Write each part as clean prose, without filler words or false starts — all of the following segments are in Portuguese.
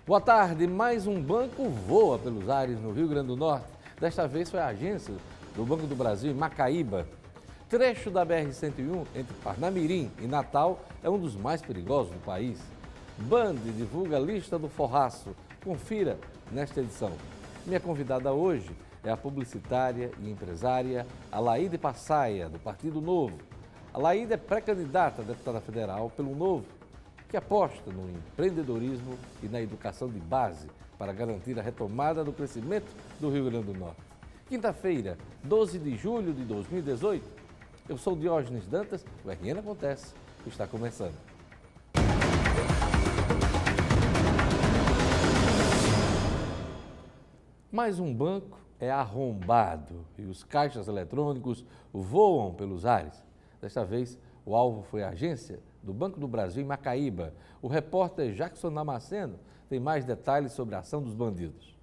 Boa tarde, mais um banco voa pelos ares no Rio Grande do Norte. Desta vez foi a agência do Banco do Brasil em Macaíba. Trecho da BR-101 entre Parnamirim e Natal é um dos mais perigosos do país. Band divulga a lista do forraço. Confira nesta edição. Minha convidada hoje é a publicitária e empresária Alaíde Passaia, do Partido Novo. Alaíde é pré-candidata a deputada federal pelo Novo, que aposta no empreendedorismo e na educação de base para garantir a retomada do crescimento do Rio Grande do Norte. Quinta-feira, 12 de julho de 2018, eu sou Diógenes Dantas, o RN Acontece está começando. Mais um banco é arrombado e os caixas eletrônicos voam pelos ares. Desta vez, o alvo foi a agência do Banco do Brasil em Macaíba. O repórter Jackson Damasceno tem mais detalhes sobre a ação dos bandidos.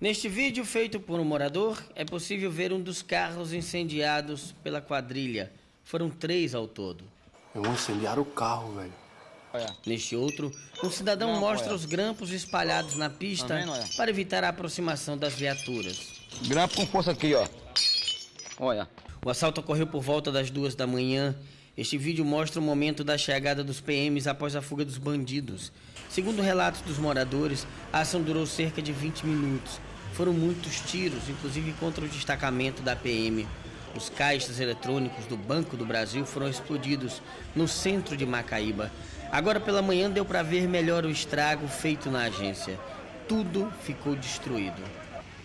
Neste vídeo feito por um morador, é possível ver um dos carros incendiados pela quadrilha. Foram 3 ao todo. Incendiaram o carro, velho. Neste outro, um cidadão mostra os grampos espalhados na pista para evitar a aproximação das viaturas. Grampo com força aqui, ó. Olha. O assalto ocorreu por volta das 2 da manhã. Este vídeo mostra o momento da chegada dos PMs após a fuga dos bandidos. Segundo relatos dos moradores, a ação durou cerca de 20 minutos. Foram muitos tiros, inclusive contra o destacamento da PM. Os caixas eletrônicos do Banco do Brasil foram explodidos no centro de Macaíba. Agora pela manhã deu para ver melhor o estrago feito na agência. Tudo ficou destruído.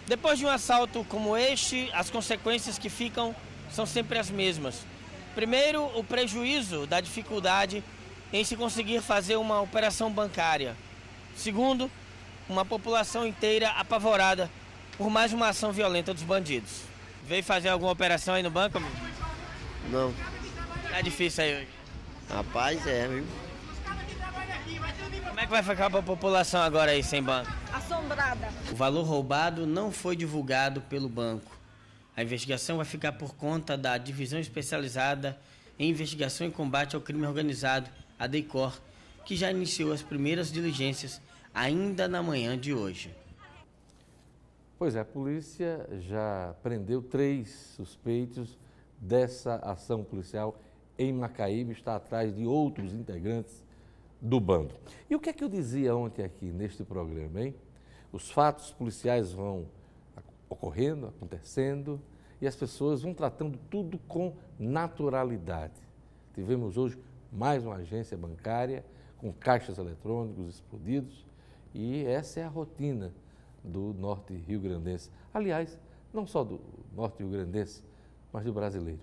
Depois de um assalto como este, as consequências que ficam são sempre as mesmas. Primeiro, o prejuízo da dificuldade em se conseguir fazer uma operação bancária. Segundo, uma população inteira apavorada por mais uma ação violenta dos bandidos. Veio fazer alguma operação aí no banco, amigo? Não. Tá difícil aí hoje. Rapaz, viu? Como é que vai ficar para a população agora aí sem banco? Assombrada. O valor roubado não foi divulgado pelo banco. A investigação vai ficar por conta da Divisão Especializada em Investigação e Combate ao Crime Organizado, a DEICOR, que já iniciou as primeiras diligências ainda na manhã de hoje. Pois é, a polícia já prendeu 3 suspeitos dessa ação policial em Macaíba e está atrás de outros integrantes do bando. E o que é que eu dizia ontem aqui neste programa, hein? Os fatos policiais vão ocorrendo, acontecendo, e as pessoas vão tratando tudo com naturalidade. Tivemos hoje mais uma agência bancária com caixas eletrônicos explodidos, e essa é a rotina do norte rio-grandense. Aliás, não só do norte rio-grandense, mas do brasileiro.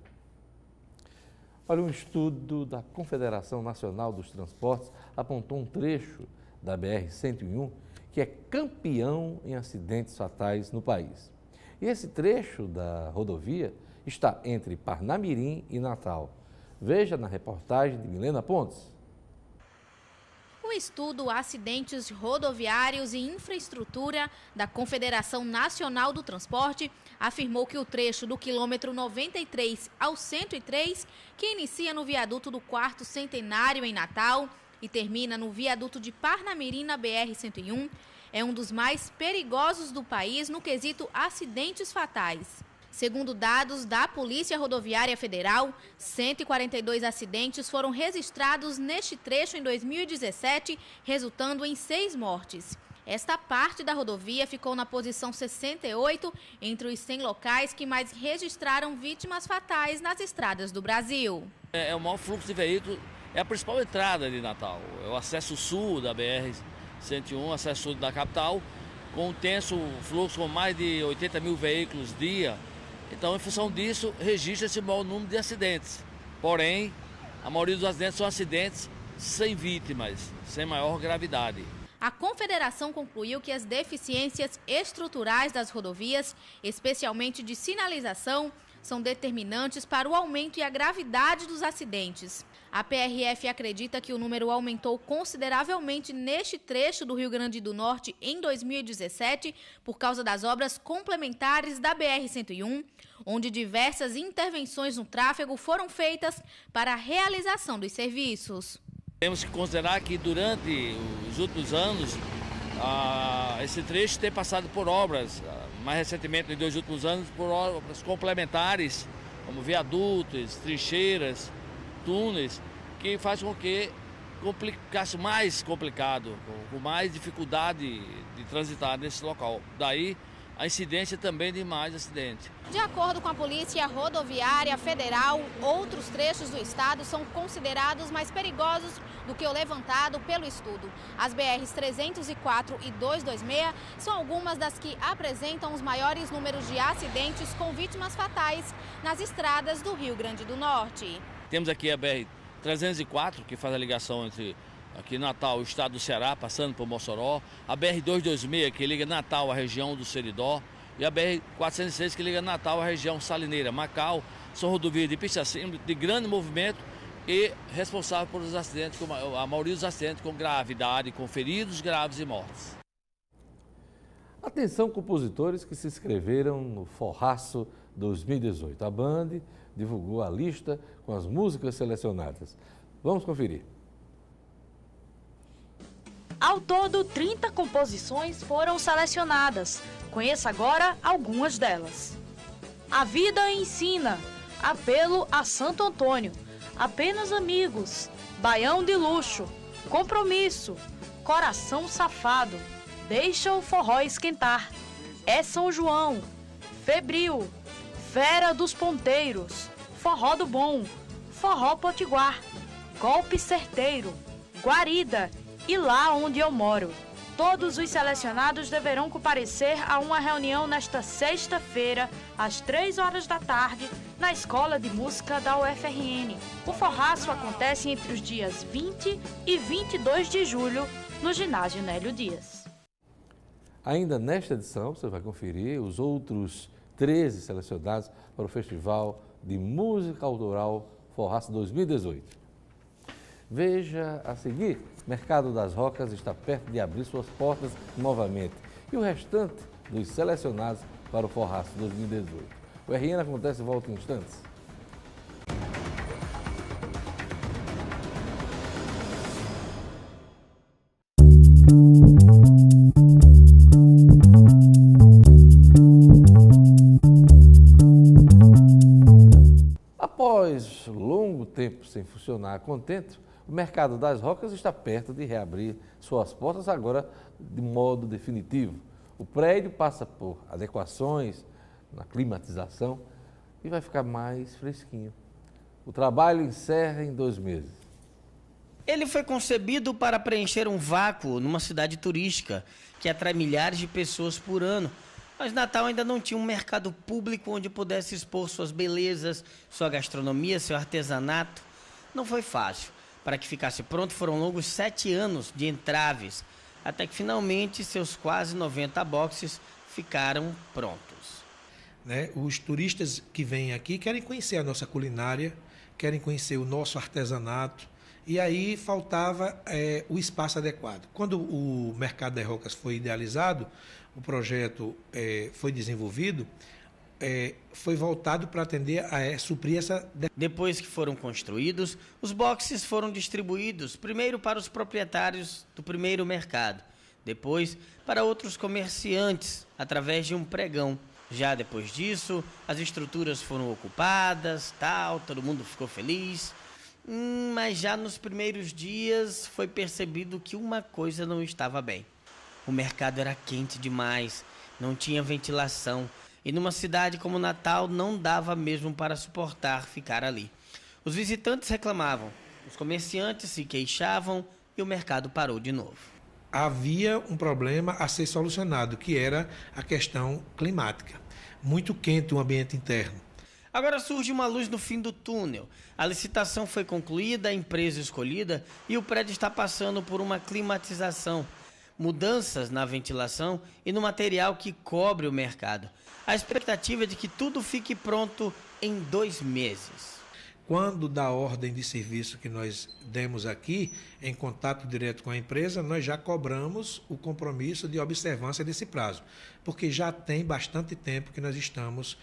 Olha, um estudo da Confederação Nacional dos Transportes apontou um trecho da BR-101 que é campeão em acidentes fatais no país. E esse trecho da rodovia está entre Parnamirim e Natal. Veja na reportagem de Milena Pontes. O estudo Acidentes Rodoviários e Infraestrutura da Confederação Nacional do Transporte afirmou que o trecho do quilômetro 93 ao 103, que inicia no viaduto do 4º Centenário em Natal e termina no viaduto de Parnamirim na BR-101, é um dos mais perigosos do país no quesito acidentes fatais. Segundo dados da Polícia Rodoviária Federal, 142 acidentes foram registrados neste trecho em 2017, resultando em 6 mortes. Esta parte da rodovia ficou na posição 68 entre os 100 locais que mais registraram vítimas fatais nas estradas do Brasil. É o maior fluxo de veículos, é a principal entrada de Natal. É o acesso sul da BR-101, acesso sul da capital, com um tenso fluxo com mais de 80 mil veículos dia. Então, em função disso, registra-se o maior número de acidentes. Porém, a maioria dos acidentes são acidentes sem vítimas, sem maior gravidade. A Confederação concluiu que as deficiências estruturais das rodovias, especialmente de sinalização, são determinantes para o aumento e a gravidade dos acidentes. A PRF acredita que o número aumentou consideravelmente neste trecho do Rio Grande do Norte em 2017 por causa das obras complementares da BR-101, onde diversas intervenções no tráfego foram feitas para a realização dos serviços. Temos que considerar que durante os últimos anos, esse trecho tem passado por obras, mais recentemente nos 2 últimos anos, por obras complementares, como viadutos, trincheiras, túneis, que faz com que ficasse mais complicado, com mais dificuldade de transitar nesse local. Daí a incidência também de mais acidentes. De acordo com a Polícia Rodoviária Federal, outros trechos do estado são considerados mais perigosos do que o levantado pelo estudo. As BRs 304 e 226 são algumas das que apresentam os maiores números de acidentes com vítimas fatais nas estradas do Rio Grande do Norte. Temos aqui a BR 304, que faz a ligação entre aqui Natal, o estado do Ceará, passando por Mossoró, a BR-226, que liga Natal à região do Seridó, e a BR-406, que liga Natal à região Salineira, Macau. São rodovias de pista simples, de grande movimento e responsável por os acidentes, a maioria dos acidentes com gravidade, com feridos graves e mortes. Atenção, compositores que se inscreveram no Forraço 2018. A Band divulgou a lista com as músicas selecionadas. Vamos conferir. Ao todo, 30 composições foram selecionadas. Conheça agora algumas delas. A Vida Ensina, Apelo a Santo Antônio, Apenas Amigos, Baião de Luxo, Compromisso, Coração Safado, Deixa o Forró Esquentar, É São João, Febril, Fera dos Ponteiros, Forró do Bom, Forró Potiguar, Golpe Certeiro, Guarida e Lá Onde Eu Moro. Todos os selecionados deverão comparecer a uma reunião nesta sexta-feira, às 3 horas da tarde, na Escola de Música da UFRN. O forraço acontece entre os dias 20 e 22 de julho, no ginásio Nélio Dias. Ainda nesta edição, você vai conferir os outros 13 selecionados para o Festival de Música Autoral Forraço 2018. Veja a seguir, Mercado das Rocas está perto de abrir suas portas novamente. E o restante dos selecionados para o Forraço 2018. O RN acontece e volta em instantes. Após longo tempo sem funcionar contento, o Mercado das Rocas está perto de reabrir suas portas agora de modo definitivo. O prédio passa por adequações na climatização e vai ficar mais fresquinho. O trabalho encerra em 2 meses. Ele foi concebido para preencher um vácuo numa cidade turística que atrai milhares de pessoas por ano. Mas Natal ainda não tinha um mercado público onde pudesse expor suas belezas, sua gastronomia, seu artesanato. Não foi fácil. Para que ficasse pronto foram longos 7 anos de entraves, até que finalmente seus quase 90 boxes ficaram prontos. Os turistas que vêm aqui querem conhecer a nossa culinária, querem conhecer o nosso artesanato, e aí faltava o espaço adequado. Quando o Mercado das Rocas foi idealizado, o projeto foi desenvolvido, foi voltado para atender suprir essa... Depois que foram construídos, os boxes foram distribuídos primeiro para os proprietários do primeiro mercado, depois para outros comerciantes, através de um pregão. Já depois disso, as estruturas foram ocupadas, todo mundo ficou feliz. Mas já nos primeiros dias foi percebido que uma coisa não estava bem. O mercado era quente demais, não tinha ventilação. E numa cidade como Natal não dava mesmo para suportar ficar ali. Os visitantes reclamavam, os comerciantes se queixavam e o mercado parou de novo. Havia um problema a ser solucionado, que era a questão climática. Muito quente o ambiente interno. Agora surge uma luz no fim do túnel. A licitação foi concluída, a empresa escolhida e o prédio está passando por uma climatização. Mudanças na ventilação e no material que cobre o mercado. A expectativa é de que tudo fique pronto em 2 meses. Quando da ordem de serviço que nós demos aqui, em contato direto com a empresa, nós já cobramos o compromisso de observância desse prazo, porque já tem bastante tempo que nós estamos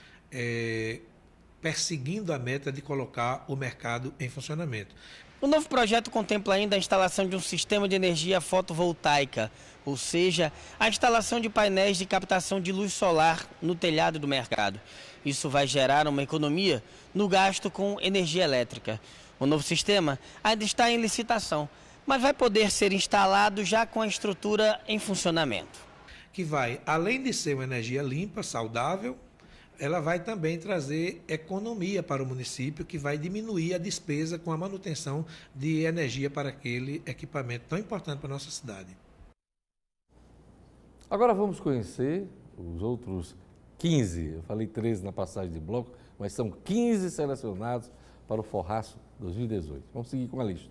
perseguindo a meta de colocar o mercado em funcionamento. O novo projeto contempla ainda a instalação de um sistema de energia fotovoltaica, ou seja, a instalação de painéis de captação de luz solar no telhado do mercado. Isso vai gerar uma economia no gasto com energia elétrica. O novo sistema ainda está em licitação, mas vai poder ser instalado já com a estrutura em funcionamento. Que vai, além de ser uma energia limpa, saudável, ela vai também trazer economia para o município, que vai diminuir a despesa com a manutenção de energia para aquele equipamento tão importante para a nossa cidade. Agora vamos conhecer os outros 15, eu falei 13 na passagem de bloco, mas são 15 selecionados para o Forraço 2018. Vamos seguir com a lista.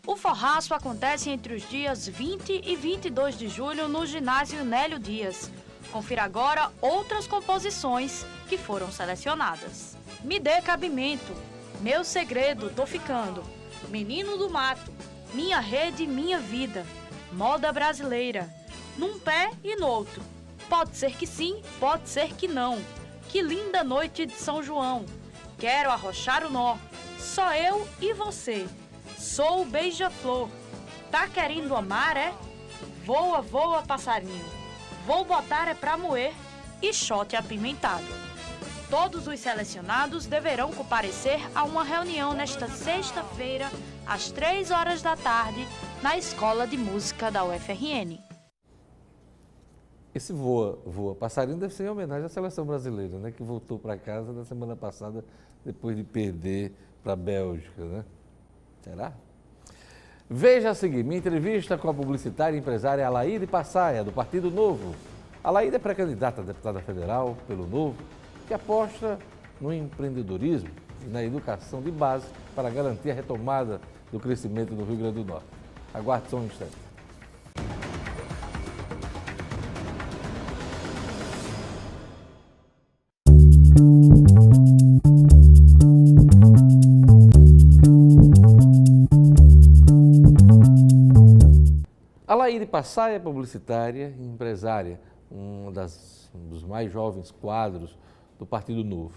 O Forraço acontece entre os dias 20 e 22 de julho no ginásio Nélio Dias. Confira agora outras composições que foram selecionadas. Me Dê Cabimento, Meu Segredo, Tô Ficando, Menino do Mato, Minha Rede, Minha Vida, Moda Brasileira, Num Pé e no Outro, Pode Ser Que Sim, Pode Ser Que Não, Que Linda Noite de São João, Quero Arrochar o Nó, Só Eu e Você, Sou Beija-Flor, Tá Querendo Amar, é? Voa, voa, passarinho, Vou Botar é Pra Moer e Shot Apimentado. Todos os selecionados deverão comparecer a uma reunião nesta sexta-feira, às 3 horas da tarde, na Escola de Música da UFRN. Esse Voa Passarinho deve ser em homenagem à seleção brasileira, né, que voltou para casa na semana passada depois de perder para a Bélgica, né? Será? Veja a seguir, minha entrevista com a publicitária e empresária Alaíde Passaia, do Partido Novo. Alaíde é pré-candidata a deputada federal pelo Novo, que aposta no empreendedorismo e na educação de base para garantir a retomada do crescimento no Rio Grande do Norte. Aguarde só um instante. Alaíde Passaia é publicitária e empresária, um dos mais jovens quadros do Partido Novo.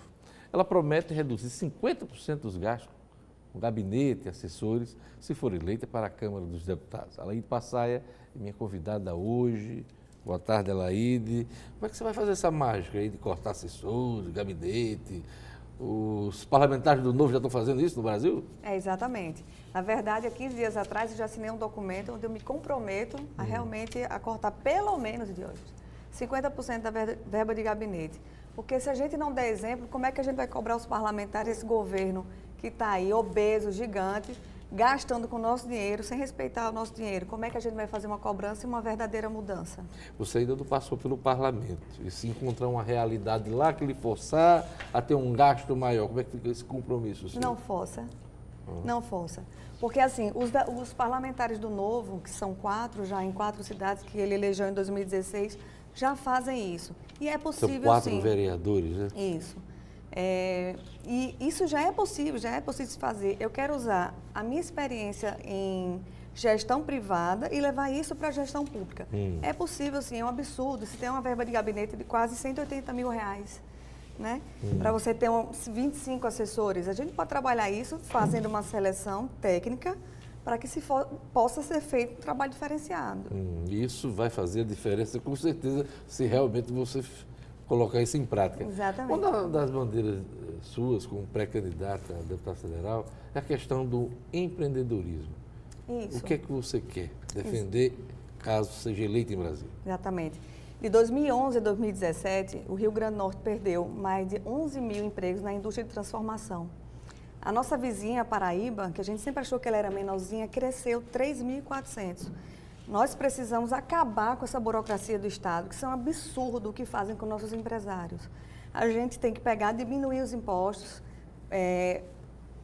Ela promete reduzir 50% dos gastos com gabinete e assessores, se for eleita para a Câmara dos Deputados. Alaíde Passaia é minha convidada hoje. Boa tarde, Alaíde. Como é que você vai fazer essa mágica aí de cortar assessores, gabinete? Os parlamentares do Novo já estão fazendo isso no Brasil? Exatamente. Na verdade, há 15 dias atrás, eu já assinei um documento onde eu me comprometo a realmente a cortar pelo menos de hoje 50% da verba de gabinete. Porque se a gente não der exemplo, como é que a gente vai cobrar os parlamentares, esse governo que está aí, obeso, gigante, gastando com o nosso dinheiro, sem respeitar o nosso dinheiro? Como é que a gente vai fazer uma cobrança e uma verdadeira mudança? Você ainda não passou pelo parlamento. E se encontrar uma realidade lá que lhe forçar a ter um gasto maior, como é que fica esse compromisso seu? Não força. Não força. Porque, assim, os parlamentares do Novo, que são 4 já em 4 cidades que ele elegeu em 2016, já fazem isso. E é possível, são 4 sim. vereadores, né? Isso. E isso já é possível se fazer. Eu quero usar a minha experiência em gestão privada e levar isso para a gestão pública. É possível, sim, é um absurdo. Se tem uma verba de gabinete de quase R$180 mil, né? Para você ter 25 assessores. A gente pode trabalhar isso fazendo uma seleção técnica para que possa ser feito um trabalho diferenciado. Isso vai fazer a diferença, com certeza, se realmente você colocar isso em prática. Exatamente. Uma das bandeiras suas, como pré-candidata a deputada federal, é a questão do empreendedorismo. Isso. O que é que você quer defender caso seja eleito em Brasília? Exatamente. De 2011 a 2017, o Rio Grande do Norte perdeu mais de 11 mil empregos na indústria de transformação. A nossa vizinha, Paraíba, que a gente sempre achou que ela era menorzinha, cresceu 3.400. Nós precisamos acabar com essa burocracia do Estado, que isso é um absurdo o que fazem com nossos empresários. A gente tem que diminuir os impostos,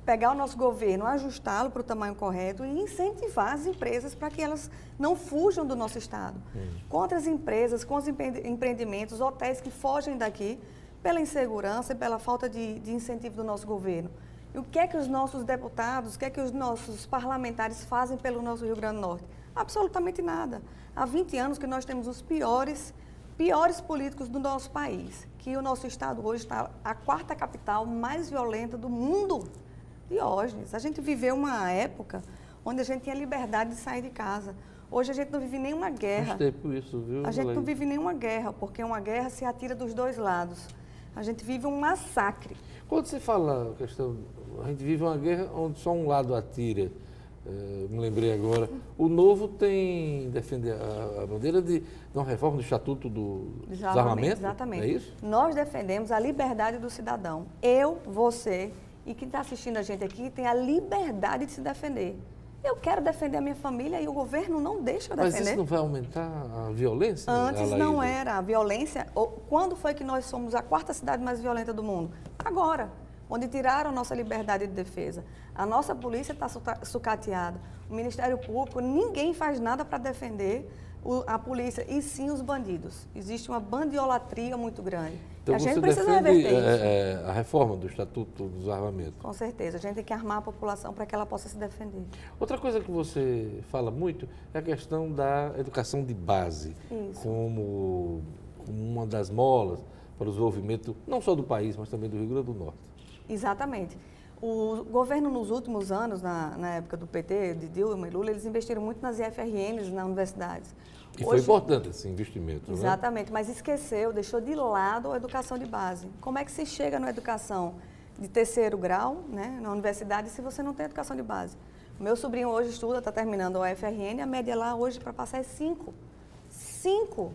pegar o nosso governo, ajustá-lo para o tamanho correto e incentivar as empresas para que elas não fujam do nosso Estado. Contra as empresas, com os empreendimentos, hotéis que fogem daqui pela insegurança e pela falta de incentivo do nosso governo. E o que é que os nossos deputados, o que é que os nossos parlamentares fazem pelo nosso Rio Grande do Norte? Absolutamente nada. Há 20 anos que nós temos os piores piores políticos do nosso país, que o nosso estado hoje está a 4ª capital mais violenta do mundo. Diógenes, a gente viveu uma época onde a gente tinha liberdade de sair de casa. Hoje a gente não vive nenhuma guerra. Faz tempo isso, viu? A gente não vive nenhuma guerra, porque uma guerra se atira dos dois lados. A gente vive um massacre. Quando você fala a questão, a gente vive uma guerra onde só um lado atira, me lembrei agora, o Novo tem defender a bandeira de uma reforma do Estatuto do Desarmamento? Exatamente. É isso? Nós defendemos a liberdade do cidadão. Eu, você e quem está assistindo a gente aqui tem a liberdade de se defender. Eu quero defender a minha família e o governo não deixa eu defender. Mas isso não vai aumentar a violência? Antes não era. A violência... Quando foi que nós somos a 4ª cidade mais violenta do mundo? Agora, onde tiraram nossa liberdade de defesa. A nossa polícia está sucateada. O Ministério Público, ninguém faz nada para defender a polícia, e sim os bandidos. Existe uma bandiolatria muito grande. Então a gente você precisa defende reverter isso. A reforma do Estatuto do Desarmamento? Com certeza. A gente tem que armar a população para que ela possa se defender. Outra coisa que você fala muito é a questão da educação de base. Isso. Como uma das molas para o desenvolvimento, não só do país, mas também do Rio Grande do Norte. Exatamente. O governo, nos últimos anos, na época do PT, de Dilma e Lula, eles investiram muito nas IFRNs, nas universidades. E foi importante esse investimento, exatamente, mas esqueceu, deixou de lado a educação de base. Como é que se chega na educação de 3º grau, né, na universidade, se você não tem educação de base? O meu sobrinho hoje estuda, está terminando o UFRN, a média lá hoje para passar é 5. 5!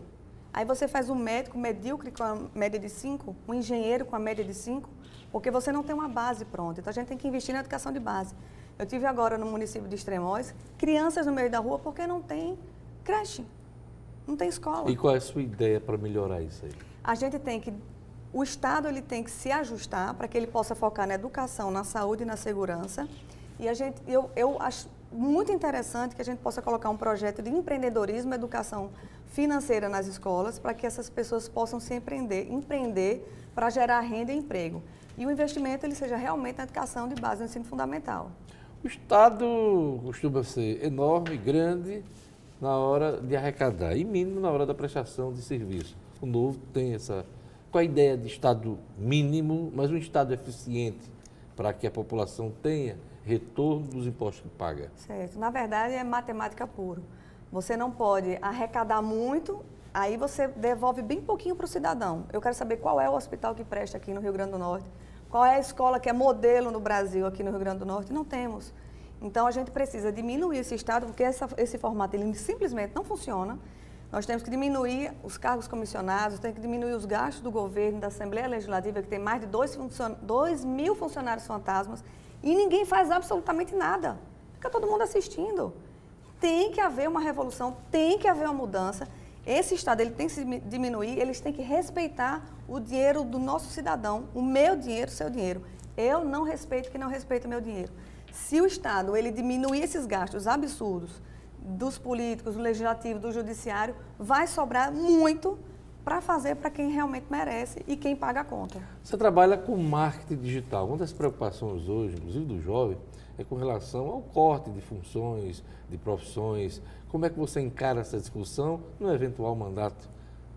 Aí você faz um médico medíocre com a média de 5, um engenheiro com a média de 5, porque você não tem uma base pronta. Então a gente tem que investir na educação de base. Eu tive agora no município de Extremóis, crianças no meio da rua porque não tem creche, não tem escola. E qual é a sua ideia para melhorar isso aí? A gente tem que, o Estado ele tem que se ajustar para que ele possa focar na educação, na saúde e na segurança. E eu acho muito interessante que a gente possa colocar um projeto de empreendedorismo, educação financeira nas escolas, para que essas pessoas possam se empreender para gerar renda e emprego. E o investimento ele seja realmente na educação de base, no ensino fundamental. O Estado costuma ser enorme, grande, na hora de arrecadar e mínimo na hora da prestação de serviço. O Novo tem com a ideia de Estado mínimo, mas um Estado eficiente para que a população tenha retorno dos impostos que paga. Certo. Na verdade, é matemática pura. Você não pode arrecadar muito, aí você devolve bem pouquinho para o cidadão. Eu quero saber qual é o hospital que presta aqui no Rio Grande do Norte, qual é a escola que é modelo no Brasil aqui no Rio Grande do Norte. Não temos. Então, a gente precisa diminuir esse Estado, porque esse formato ele simplesmente não funciona. Nós temos que diminuir os cargos comissionados, temos que diminuir os gastos do governo, da Assembleia Legislativa, que tem mais de 2.000 funcionários fantasmas, e ninguém faz absolutamente nada. Fica todo mundo assistindo. Tem que haver uma revolução, tem que haver uma mudança. Esse Estado ele tem que se diminuir, eles têm que respeitar o dinheiro do nosso cidadão, o meu dinheiro, o seu dinheiro. Eu não respeito quem não respeita o meu dinheiro. Se o Estado ele diminuir esses gastos absurdos dos políticos, do legislativo, do judiciário, vai sobrar muito para fazer para quem realmente merece e quem paga a conta. Você trabalha com marketing digital. Uma das preocupações hoje, inclusive do jovem, é com relação ao corte de funções, de profissões. Como é que você encara essa discussão no eventual mandato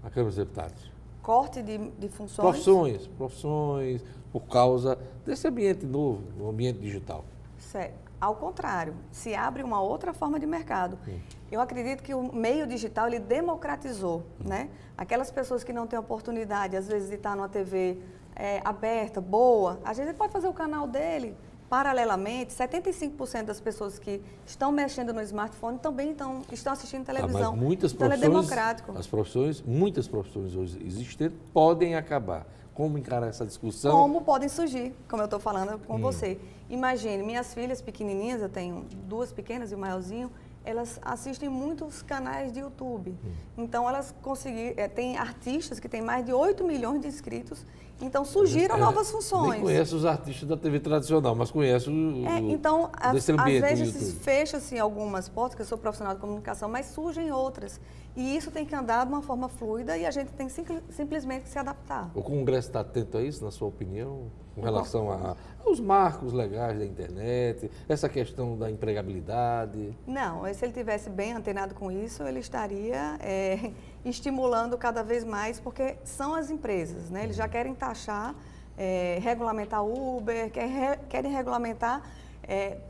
na Câmara dos Deputados? Corte de funções? Profissões, por causa desse ambiente novo, o ambiente digital. Certo. Ao contrário, se abre uma outra forma de mercado. Eu acredito que o meio digital, ele democratizou, né? Aquelas pessoas que não têm oportunidade, às vezes, de estar numa TV aberta, boa, a gente pode fazer o canal dele. Paralelamente, 75% das pessoas que estão mexendo no smartphone também estão assistindo televisão. Mas muitas então, profissões, ele é democrático. Muitas profissões hoje existentes podem acabar. Como encarar essa discussão? Como podem surgir, como eu estou falando com você. Imagine, minhas filhas pequenininhas, eu tenho 2 pequenas e o maiorzinho, elas assistem muitos canais de YouTube. Então, elas conseguiram... tem artistas que têm mais de 8 milhões de inscritos. Então, surgiram novas funções. Nem conheço os artistas da TV tradicional, mas conheço então, desse ambiente às vezes fecha-se algumas portas, que eu sou profissional de comunicação, mas surgem outras. E isso tem que andar de uma forma fluida e a gente tem simplesmente que se adaptar. O Congresso está atento a isso, na sua opinião? com relação aos marcos legais da internet, essa questão da empregabilidade? Não, se ele tivesse bem antenado com isso, ele estaria estimulando cada vez mais, porque são as empresas, né? Eles já querem taxar, regulamentar Uber, querem regulamentar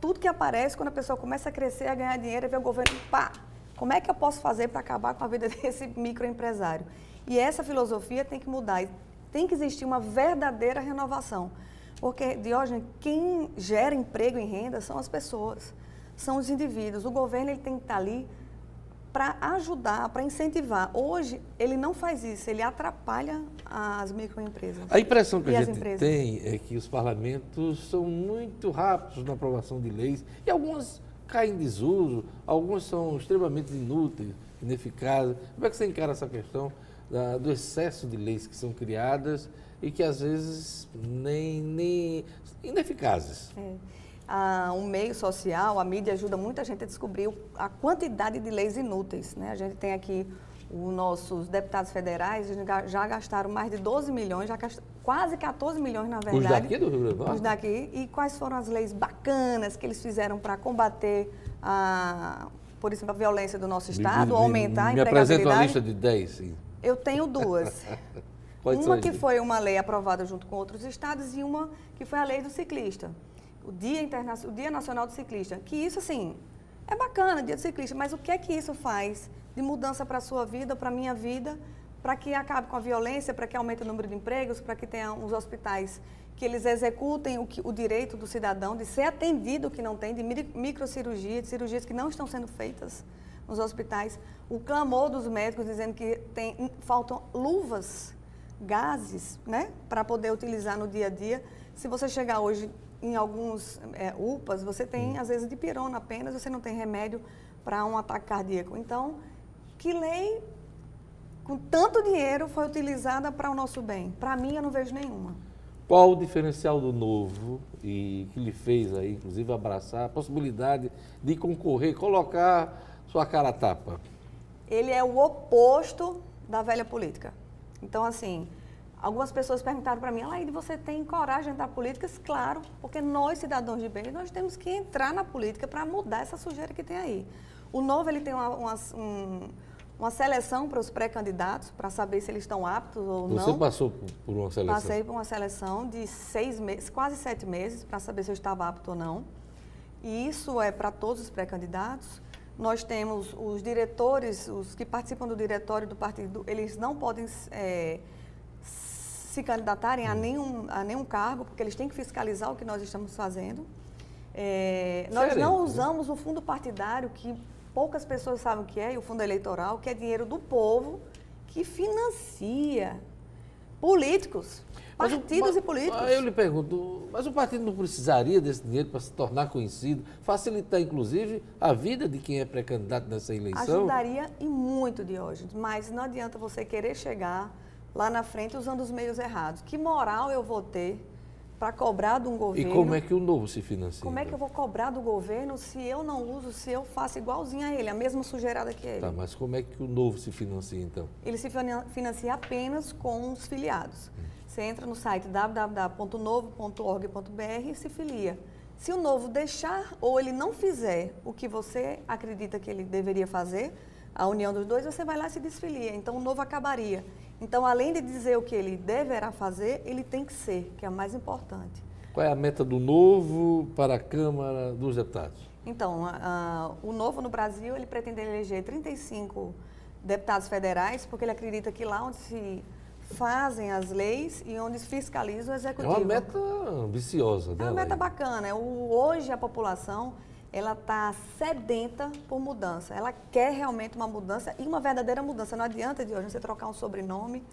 tudo que aparece quando a pessoa começa a crescer, a ganhar dinheiro, e vê o governo, pá, como é que eu posso fazer para acabar com a vida desse microempresário? E essa filosofia tem que mudar, tem que existir uma verdadeira renovação. Porque, Diógenes, quem gera emprego e renda são as pessoas, são os indivíduos. O governo ele tem que estar ali para ajudar, para incentivar. Hoje, ele não faz isso, ele atrapalha as microempresas. A impressão que a gente tem é que os parlamentos são muito rápidos na aprovação de leis e algumas caem em desuso, algumas são extremamente inúteis, ineficazes. Como é que você encara essa questão do excesso de leis que são criadas e que às vezes nem ineficazes? O meio social, a mídia ajuda muita gente a descobrir a quantidade de leis inúteis, né? A gente tem aqui os nossos deputados federais, já gastaram mais de 12 milhões, quase 14 milhões na verdade. Os daqui do Rio Grande do Norte? Os daqui. E quais foram as leis bacanas que eles fizeram para combater por exemplo, a violência do nosso Estado, aumentar a empregabilidade? Me apresenta uma lista de 10, sim. Eu tenho duas. Uma que foi uma lei aprovada junto com outros estados e uma que foi a lei do ciclista. O Dia Nacional do Ciclista. Que isso, assim, é bacana, Dia do Ciclista, mas o que é que isso faz de mudança para a sua vida, para a minha vida, para que acabe com a violência, para que aumente o número de empregos, para que tenha os hospitais que eles executem o direito do cidadão de ser atendido, que não tem, de microcirurgia, de cirurgias que não estão sendo feitas nos hospitais. O clamor dos médicos dizendo que faltam luvas, gases, né, para poder utilizar no dia a dia. Se você chegar hoje em alguns UPAs, você tem, às vezes, dipirona apenas, você não tem remédio para um ataque cardíaco. Então, que lei com tanto dinheiro foi utilizada para o nosso bem? Para mim, eu não vejo nenhuma. Qual o diferencial do Novo e que lhe fez aí, inclusive, abraçar a possibilidade de concorrer, colocar sua cara a tapa? Ele é o oposto da velha política. Então, assim, algumas pessoas perguntaram para mim, Alaide, você tem coragem de entrar na política? Claro, porque nós, cidadãos de bem, nós temos que entrar na política para mudar essa sujeira que tem aí. O Novo, ele tem uma seleção para os pré-candidatos, para saber se eles estão aptos ou não. Você passou por uma seleção? Passei por uma seleção de 6 meses, quase 7 meses, para saber se eu estava apto ou não. E isso é para todos os pré-candidatos. Nós temos os diretores, os que participam do diretório do partido, eles não podem se candidatarem a nenhum cargo, porque eles têm que fiscalizar o que nós estamos fazendo. Nós não usamos o fundo partidário, que poucas pessoas sabem o que é, e o fundo eleitoral, que é dinheiro do povo, que financia políticos, partidos e políticos. Eu lhe pergunto, mas o partido não precisaria desse dinheiro para se tornar conhecido, facilitar, inclusive, a vida de quem é pré-candidato nessa eleição? Ajudaria e muito, Diógenes, mas não adianta você querer chegar lá na frente usando os meios errados. Que moral eu vou ter para cobrar de um governo? E como é que o Novo se financia? Como é que eu vou cobrar do governo se eu não uso, se eu faço igualzinho a ele, a mesma sujeirada que ele? Tá, mas como é que o Novo se financia, então? Ele se financia apenas com os filiados. Você entra no site www.novo.org.br e se filia. Se o Novo deixar ou ele não fizer o que você acredita que ele deveria fazer, a união dos dois, você vai lá e se desfilia. Então, o Novo acabaria. Então, além de dizer o que ele deverá fazer, ele tem que ser, que é o mais importante. Qual é a meta do Novo para a Câmara dos Deputados? Então, o Novo no Brasil, ele pretende eleger 35 deputados federais, porque ele acredita que lá onde se fazem as leis e onde se fiscaliza o executivo. É uma meta ambiciosa, né? É uma meta bacana. Hoje a população, ela está sedenta por mudança. Ela quer realmente uma mudança e uma verdadeira mudança. Não adianta de hoje você trocar um sobrenome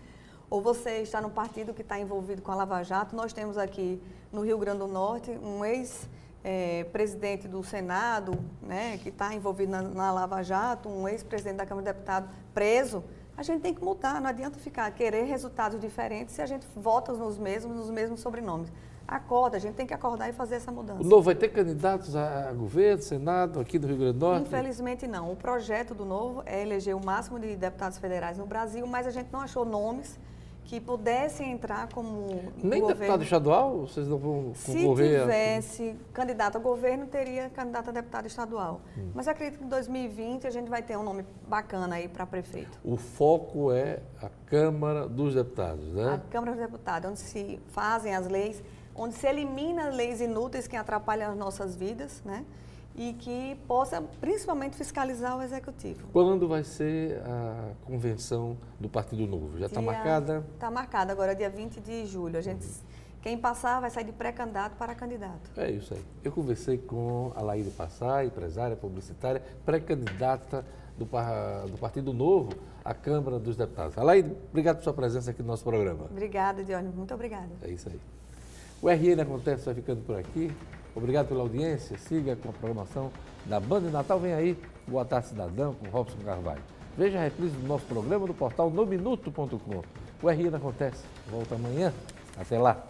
ou você estar num partido que está envolvido com a Lava Jato. Nós temos aqui no Rio Grande do Norte um ex-presidente do Senado, né, que está envolvido na Lava Jato, um ex-presidente da Câmara de Deputados preso. A gente tem que mudar, não adianta querer resultados diferentes se a gente vota nos mesmos sobrenomes. Acorda, a gente tem que acordar e fazer essa mudança. O Novo vai ter candidatos a governo, Senado, aqui do Rio Grande do Norte? Infelizmente não. O projeto do Novo é eleger o máximo de deputados federais no Brasil, mas a gente não achou nomes que pudessem entrar como Nem governo. deputado estadual? Vocês não vão Se concorrer? tivesse candidato a governo, teria candidato a deputado estadual. Mas acredito que em 2020 a gente vai ter um nome bacana aí para prefeito. O foco é a Câmara dos Deputados, né? A Câmara dos Deputados, onde se fazem as leis, onde se elimina leis inúteis que atrapalham as nossas vidas, né? E que possa, principalmente, fiscalizar o Executivo. Quando vai ser a convenção do Partido Novo? Já está marcada? Está marcada agora, dia 20 de julho. Quem passar vai sair de pré-candidato para candidato. É isso aí. Eu conversei com a Laíde Passar, empresária, publicitária, pré-candidata do Partido Novo à Câmara dos Deputados. Laíde, obrigado por sua presença aqui no nosso programa. Obrigada, Dione. Muito obrigada. É isso aí. O RN Acontece vai ficando por aqui. Obrigado pela audiência. Siga com a programação da Band Natal. Vem aí, Boa Tarde Cidadão, com Robson Carvalho. Veja a reprise do nosso programa no portal nominuto.com. O RN Acontece volta amanhã. Até lá.